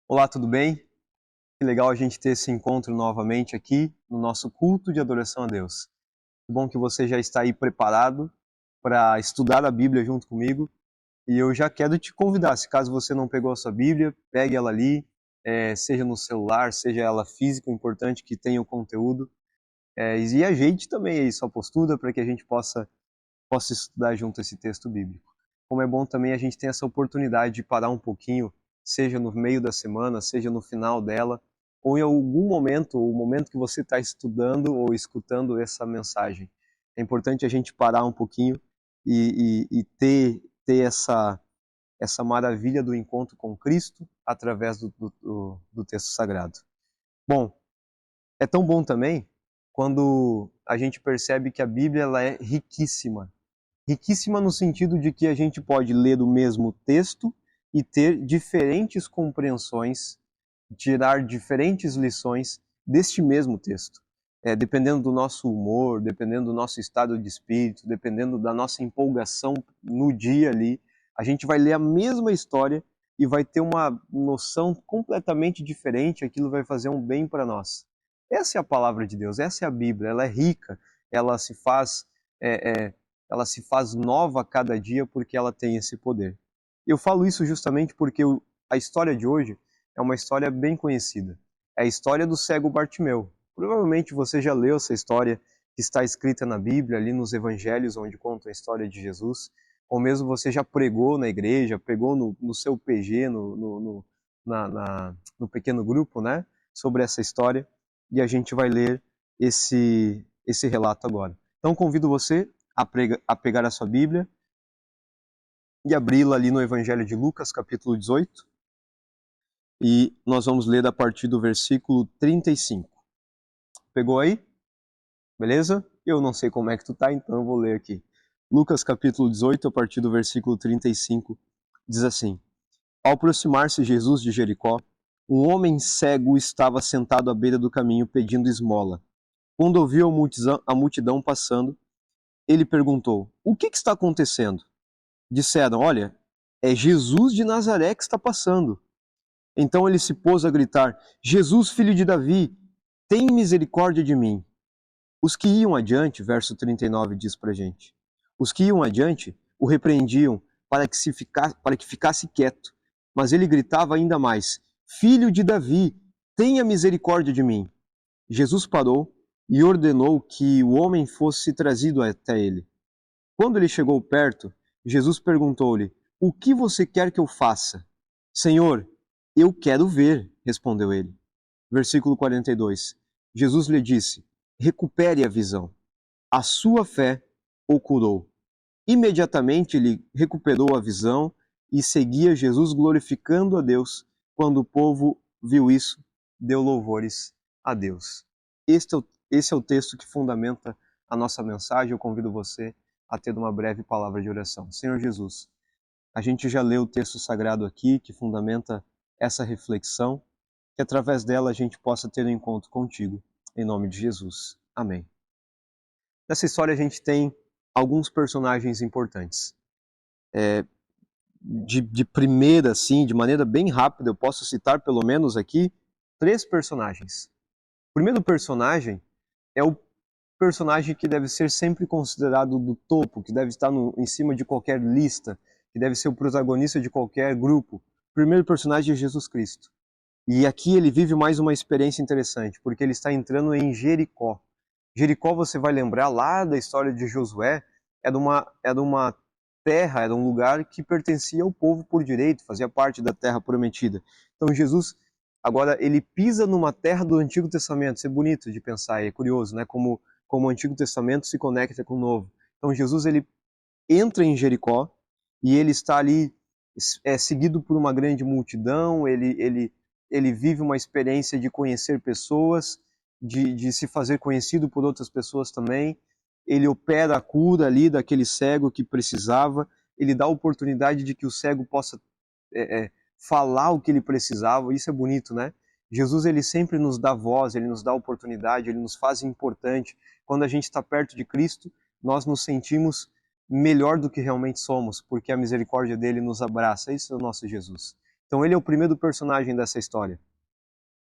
Olá, tudo bem? Que legal a gente ter esse encontro novamente aqui no nosso culto de adoração a Deus. Que bom que você já está aí preparado para estudar a Bíblia junto comigo. E eu já quero te convidar, se caso você não pegou a sua Bíblia, pegue ela ali, seja no celular, seja ela física, o importante que tenha o conteúdo. E ajeite também aí sua postura para que a gente possa estudar junto esse texto bíblico. Como é bom também a gente ter essa oportunidade de parar um pouquinho, seja no meio da semana, seja no final dela, ou em algum momento, o momento que você está estudando ou escutando essa mensagem. É importante a gente parar um pouquinho e ter essa maravilha do encontro com Cristo através do texto sagrado. Bom, é tão bom também quando a gente percebe que a Bíblia ela é riquíssima. Riquíssima no sentido de que a gente pode ler o mesmo texto e ter diferentes compreensões, tirar diferentes lições deste mesmo texto. Dependendo do nosso humor, dependendo do nosso estado de espírito, dependendo da nossa empolgação no dia ali, a gente vai ler a mesma história e vai ter uma noção completamente diferente, aquilo vai fazer um bem para nós. Essa é a palavra de Deus, essa é a Bíblia, ela é rica, ela se faz é, é, ela se faz nova a cada dia porque ela tem esse poder. Eu falo isso justamente porque a história de hoje é uma história bem conhecida. É a história do cego Bartimeu. Provavelmente você já leu essa história que está escrita na Bíblia, ali nos evangelhos, onde conta a história de Jesus, ou mesmo você já pregou na igreja, pregou no seu PG, no pequeno grupo, né, sobre essa história, e a gente vai ler esse relato agora. Então convido você a pegar a sua Bíblia e abri-la ali no Evangelho de Lucas, capítulo 18, e nós vamos ler a partir do versículo 35. Pegou aí? Beleza? Eu não sei como é que tu tá, então eu vou ler aqui. Lucas, capítulo 18, a partir do versículo 35, diz assim: Ao aproximar-se Jesus de Jericó, um homem cego estava sentado à beira do caminho pedindo esmola. Quando ouviu a multidão passando, ele perguntou: O que está acontecendo? Disseram: Olha, é Jesus de Nazaré que está passando. Então ele se pôs a gritar: Jesus, filho de Davi, tem misericórdia de mim. Os que iam adiante, verso 39 diz pra gente, os que iam adiante o repreendiam para que ficasse quieto, mas ele gritava ainda mais: Filho de Davi, tenha misericórdia de mim. Jesus parou e ordenou que o homem fosse trazido até ele. Quando ele chegou perto, Jesus perguntou-lhe: O que você quer que eu faça? Senhor, eu quero ver, respondeu ele. Versículo 42. Jesus lhe disse: Recupere a visão. A sua fé o curou. Imediatamente ele recuperou a visão e seguia Jesus glorificando a Deus. Quando o povo viu isso, deu louvores a Deus. Esse é o texto que fundamenta a nossa mensagem. Eu convido você a ter uma breve palavra de oração. Senhor Jesus, a gente já leu o texto sagrado aqui que fundamenta essa reflexão, que através dela a gente possa ter um encontro contigo. Em nome de Jesus. Amém. Nessa história a gente tem alguns personagens importantes. De primeira, assim, de maneira bem rápida, eu posso citar pelo menos aqui 3 personagens. O primeiro personagem é o personagem que deve ser sempre considerado do topo, que deve estar em cima de qualquer lista, que deve ser o protagonista de qualquer grupo. O primeiro personagem é Jesus Cristo. E aqui ele vive mais uma experiência interessante, porque ele está entrando em Jericó. Jericó, você vai lembrar lá da história de Josué, era uma terra, era um lugar que pertencia ao povo por direito, fazia parte da terra prometida. Então Jesus, agora, ele pisa numa terra do Antigo Testamento. Isso é bonito de pensar, é curioso, né? Como o Antigo Testamento se conecta com o Novo. Então Jesus, ele entra em Jericó e ele está ali seguido por uma grande multidão, ele vive uma experiência de conhecer pessoas, de se fazer conhecido por outras pessoas também. Ele opera a cura ali daquele cego que precisava, ele dá a oportunidade de que o cego possa falar o que ele precisava. Isso é bonito, né? Jesus, ele sempre nos dá voz, ele nos dá oportunidade, ele nos faz importante. Quando a gente está perto de Cristo, nós nos sentimos melhor do que realmente somos, porque a misericórdia dele nos abraça. Isso é o nosso Jesus. Então ele é o primeiro personagem dessa história.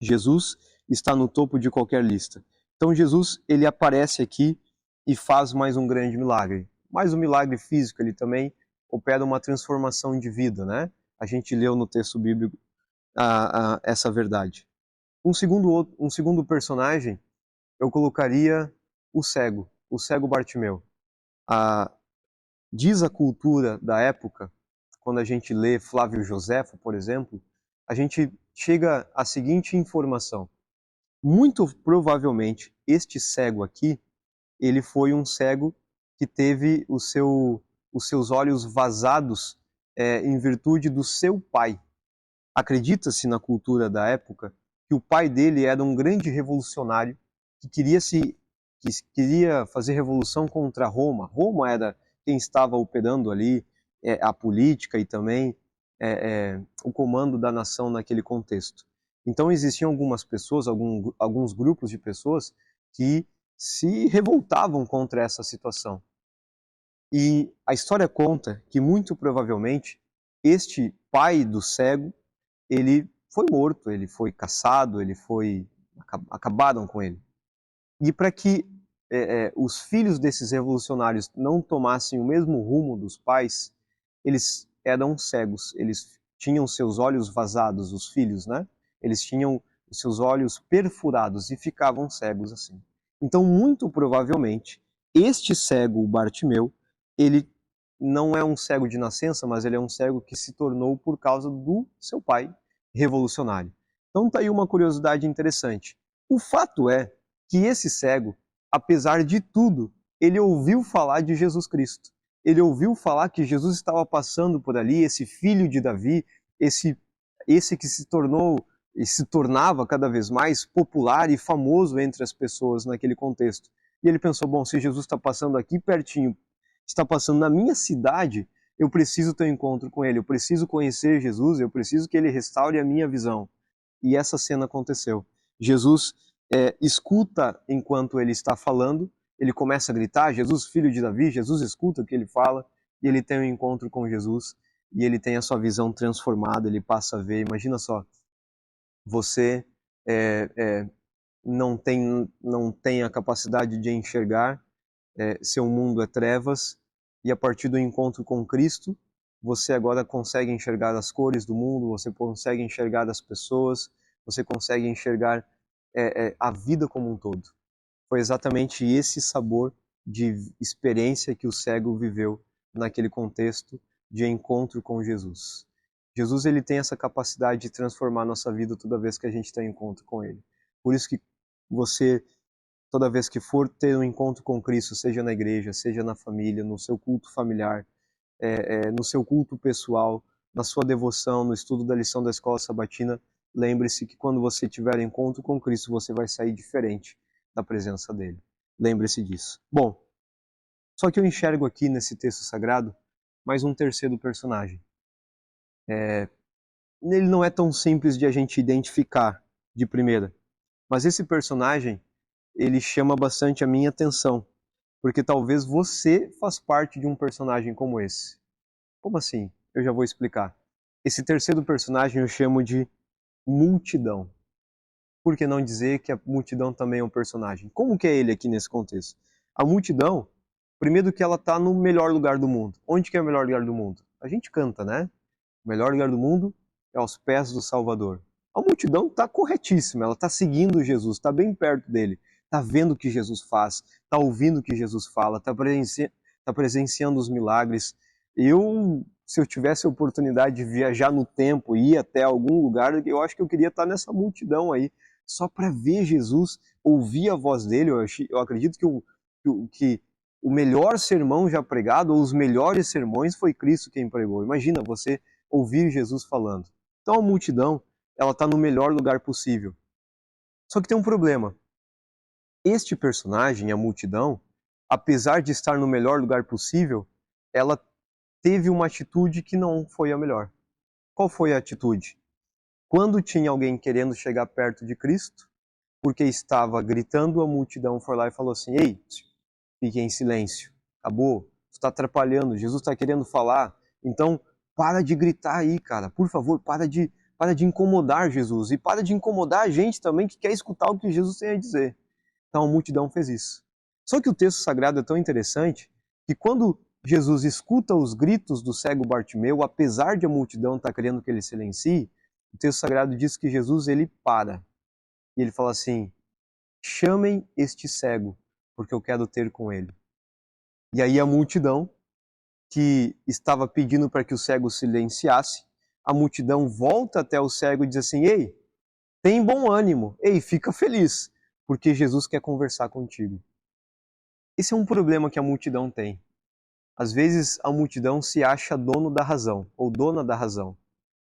Jesus está no topo de qualquer lista. Então Jesus, ele aparece aqui e faz mais um grande milagre. Mais um milagre físico, ele também opera uma transformação de vida, né? A gente leu no texto bíblico essa verdade. Um segundo personagem, eu colocaria o cego Bartimeu. Diz a cultura da época, quando a gente lê Flávio Joséfo, por exemplo, a gente chega à seguinte informação. Muito provavelmente, este cego aqui, ele foi um cego que teve os seus olhos vazados em virtude do seu pai. Acredita-se na cultura da época que o pai dele era um grande revolucionário que queria fazer revolução contra Roma. Roma era quem estava operando ali a política e também o comando da nação naquele contexto. Então existiam algumas pessoas, alguns grupos de pessoas que se revoltavam contra essa situação. E a história conta que muito provavelmente este pai do cego, ele foi morto, ele foi caçado, acabaram com ele. E para que os filhos desses revolucionários não tomassem o mesmo rumo dos pais, eles eram cegos, eles tinham seus olhos vazados, os filhos, né? Eles tinham os seus olhos perfurados e ficavam cegos assim. Então, muito provavelmente, este cego, o Bartimeu, ele não é um cego de nascença, mas ele é um cego que se tornou por causa do seu pai revolucionário. Então tá aí uma curiosidade interessante. O fato é que esse cego, apesar de tudo, ele ouviu falar de Jesus Cristo. Ele ouviu falar que Jesus estava passando por ali, esse filho de Davi, esse que se tornava cada vez mais popular e famoso entre as pessoas naquele contexto. E ele pensou, bom, se Jesus está passando aqui pertinho, está passando na minha cidade, eu preciso ter um encontro com ele, eu preciso conhecer Jesus, eu preciso que ele restaure a minha visão. E essa cena aconteceu. Jesus escuta enquanto ele está falando, ele começa a gritar, Jesus, filho de Davi, Jesus escuta o que ele fala, e ele tem um encontro com Jesus, e ele tem a sua visão transformada, ele passa a ver, imagina só, você não tem a capacidade de enxergar, seu mundo é trevas, e a partir do encontro com Cristo, você agora consegue enxergar as cores do mundo, você consegue enxergar as pessoas, você consegue enxergar a vida como um todo. Foi exatamente esse sabor de experiência que o cego viveu naquele contexto de encontro com Jesus. Jesus, ele tem essa capacidade de transformar a nossa vida toda vez que a gente tem encontro com ele. Por isso que você, toda vez que for ter um encontro com Cristo, seja na igreja, seja na família, no seu culto familiar, no seu culto pessoal, na sua devoção, no estudo da lição da escola sabatina, lembre-se que quando você tiver encontro com Cristo, você vai sair diferente da presença dele. Lembre-se disso. Bom, só que eu enxergo aqui nesse texto sagrado mais um terceiro personagem. Ele não é tão simples de a gente identificar de primeira, mas esse personagem, ele chama bastante a minha atenção, porque talvez você faz parte de um personagem como esse. Como assim? Eu já vou explicar. Esse terceiro personagem eu chamo de multidão. Por que não dizer que a multidão também é um personagem? Como que é ele aqui nesse contexto? A multidão, primeiro que ela está no melhor lugar do mundo. Onde que é o melhor lugar do mundo? A gente canta, né? O melhor lugar do mundo é aos pés do Salvador. A multidão está corretíssima, ela está seguindo Jesus, está bem perto dele, está vendo o que Jesus faz, está ouvindo o que Jesus fala, está presenciando os milagres. Se eu tivesse a oportunidade de viajar no tempo e ir até algum lugar, eu acho que eu queria estar nessa multidão aí, só para ver Jesus, ouvir a voz dele. Eu acredito que o melhor sermão já pregado, ou os melhores sermões, foi Cristo quem pregou. Imagina você ouvir Jesus falando. Então a multidão, ela está no melhor lugar possível. Só que tem um problema. Este personagem, a multidão, apesar de estar no melhor lugar possível, ela teve uma atitude que não foi a melhor. Qual foi a atitude? Quando tinha alguém querendo chegar perto de Cristo, porque estava gritando, a multidão foi lá e falou assim, ei, fique em silêncio, acabou, você está atrapalhando, Jesus está querendo falar. Então, para de gritar aí, cara. Por favor, para de incomodar Jesus. E para de incomodar a gente também que quer escutar o que Jesus tem a dizer. Então a multidão fez isso. Só que o texto sagrado é tão interessante que quando Jesus escuta os gritos do cego Bartimeu, apesar de a multidão estar querendo que ele silencie, o texto sagrado diz que Jesus ele para. E ele fala assim: chamem este cego, porque eu quero ter com ele. E aí a multidão, que estava pedindo para que o cego silenciasse, a multidão volta até o cego e diz assim: ei, tem bom ânimo, ei, fica feliz, porque Jesus quer conversar contigo. Esse é um problema que a multidão tem. Às vezes a multidão se acha dono da razão, ou dona da razão,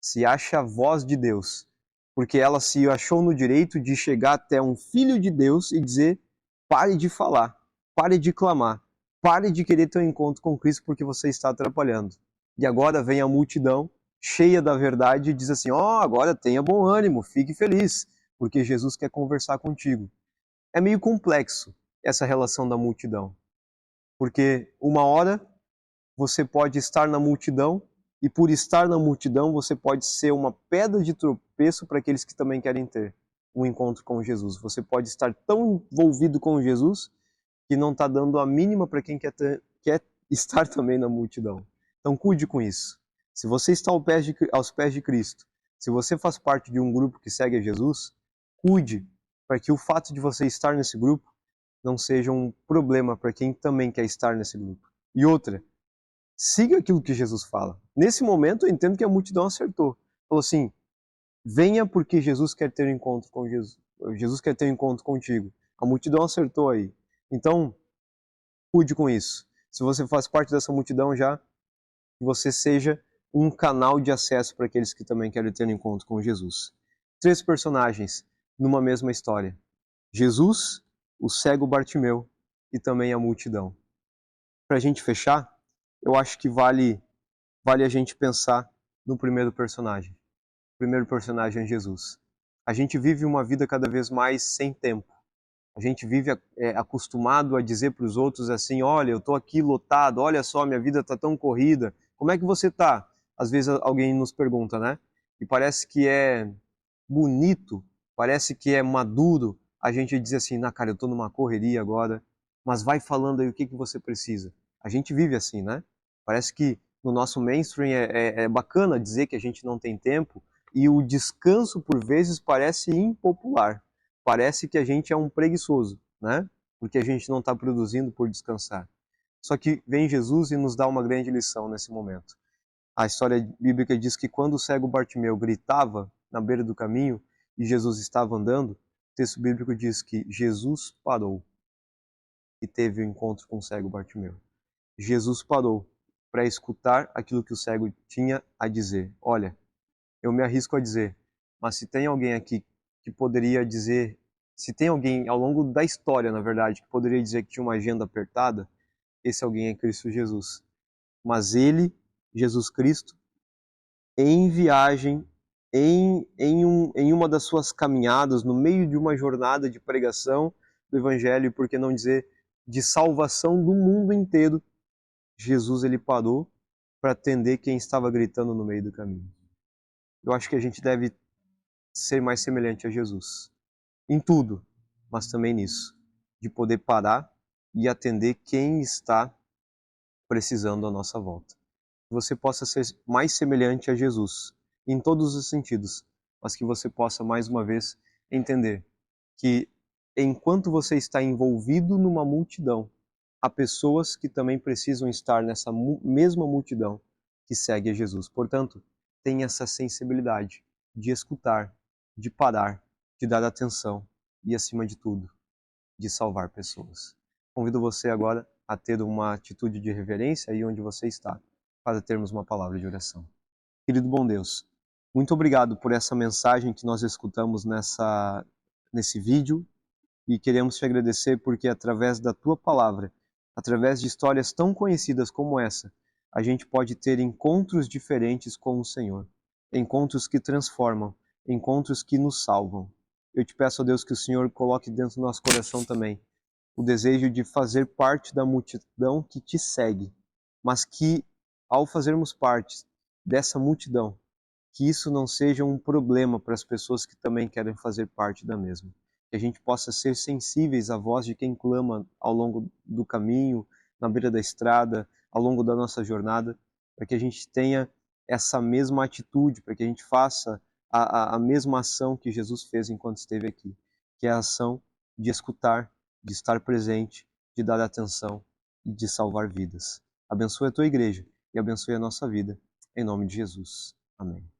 se acha a voz de Deus, porque ela se achou no direito de chegar até um filho de Deus e dizer: pare de falar, pare de clamar, pare de querer ter um encontro com Cristo porque você está atrapalhando. E agora vem a multidão, cheia da verdade, e diz assim: ó, agora tenha bom ânimo, fique feliz, porque Jesus quer conversar contigo. É meio complexo essa relação da multidão, porque uma hora você pode estar na multidão e por estar na multidão você pode ser uma pedra de tropeço para aqueles que também querem ter um encontro com Jesus. Você pode estar tão envolvido com Jesus que não está dando a mínima para quem quer estar também na multidão. Então cuide com isso. Se você está aos pés de Cristo, se você faz parte de um grupo que segue a Jesus, cuide para que o fato de você estar nesse grupo não seja um problema para quem também quer estar nesse grupo. E outra, siga aquilo que Jesus fala. Nesse momento eu entendo que a multidão acertou. Falou assim: venha porque Jesus quer ter um encontro com Jesus. Jesus quer ter um encontro contigo. A multidão acertou aí. Então, cuide com isso. Se você faz parte dessa multidão já, que você seja um canal de acesso para aqueles que também querem ter um encontro com Jesus. 3 personagens numa mesma história: Jesus, o cego Bartimeu e também a multidão. Para a gente fechar, eu acho que vale a gente pensar no primeiro personagem. O primeiro personagem é Jesus. A gente vive uma vida cada vez mais sem tempo. A gente vive acostumado a dizer para os outros assim: olha, eu estou aqui lotado, olha só, minha vida está tão corrida. Como é que você está? Às vezes alguém nos pergunta, né? E parece que é bonito, parece que é maduro a gente dizer assim: não, cara, eu estou numa correria agora, mas vai falando aí o que você precisa. A gente vive assim, né? Parece que no nosso mainstream é bacana dizer que a gente não tem tempo e o descanso, por vezes, parece impopular. Parece que a gente é um preguiçoso, né? Porque a gente não está produzindo por descansar. Só que vem Jesus e nos dá uma grande lição nesse momento. A história bíblica diz que quando o cego Bartimeu gritava na beira do caminho e Jesus estava andando, o texto bíblico diz que Jesus parou e teve o um encontro com o cego Bartimeu. Jesus parou para escutar aquilo que o cego tinha a dizer. Olha, eu me arrisco a dizer, mas se tem alguém aqui que poderia dizer, se tem alguém ao longo da história, na verdade, que poderia dizer que tinha uma agenda apertada, esse alguém é Cristo Jesus. Mas ele, Jesus Cristo, em viagem, em uma das suas caminhadas, no meio de uma jornada de pregação do Evangelho, por que não dizer de salvação do mundo inteiro, Jesus ele parou para atender quem estava gritando no meio do caminho. Eu acho que a gente deve ser mais semelhante a Jesus. Em tudo, mas também nisso. De poder parar e atender quem está precisando à nossa volta. Que você possa ser mais semelhante a Jesus, em todos os sentidos, mas que você possa, mais uma vez, entender que enquanto você está envolvido numa multidão, há pessoas que também precisam estar nessa mesma multidão que segue a Jesus. Portanto, tenha essa sensibilidade de escutar, de parar, de dar atenção e, acima de tudo, de salvar pessoas. Convido você agora a ter uma atitude de reverência aí onde você está, para termos uma palavra de oração. Querido bom Deus, muito obrigado por essa mensagem que nós escutamos nesse vídeo e queremos te agradecer porque através da tua palavra, através de histórias tão conhecidas como essa, a gente pode ter encontros diferentes com o Senhor, encontros que transformam, encontros que nos salvam. Eu te peço, ó Deus, que o Senhor coloque dentro do nosso coração também o desejo de fazer parte da multidão que te segue, mas que, ao fazermos parte, dessa multidão, que isso não seja um problema para as pessoas que também querem fazer parte da mesma. Que a gente possa ser sensíveis à voz de quem clama ao longo do caminho, na beira da estrada, ao longo da nossa jornada, para que a gente tenha essa mesma atitude, para que a gente faça a mesma ação que Jesus fez enquanto esteve aqui, que é a ação de escutar, de estar presente, de dar atenção e de salvar vidas. Abençoe a tua igreja e abençoe a nossa vida. Em nome de Jesus. Amém.